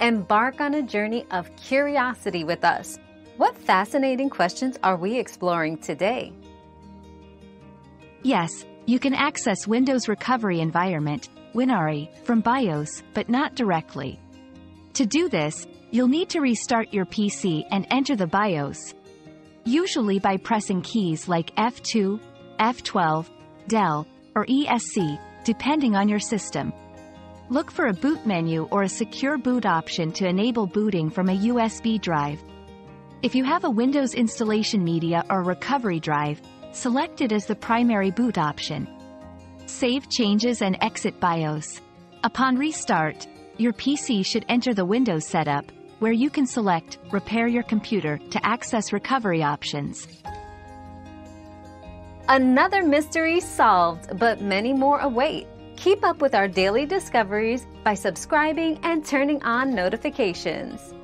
Embark on a journey of curiosity with us. What fascinating questions are we exploring today? Yes, you can access Windows Recovery Environment, WinRE, from BIOS, but not directly. To do this, you'll need to restart your PC and enter the BIOS, usually by pressing keys like F2, F12, Del, or ESC, depending on your system. Look for a boot menu or a secure boot option to enable booting from a USB drive. If you have a Windows installation media or recovery drive, select it as the primary boot option. Save changes and exit BIOS. Upon restart, your PC should enter the Windows setup, where you can select Repair your computer to access recovery options. Another mystery solved, but many more await. Keep up with our daily discoveries by subscribing and turning on notifications.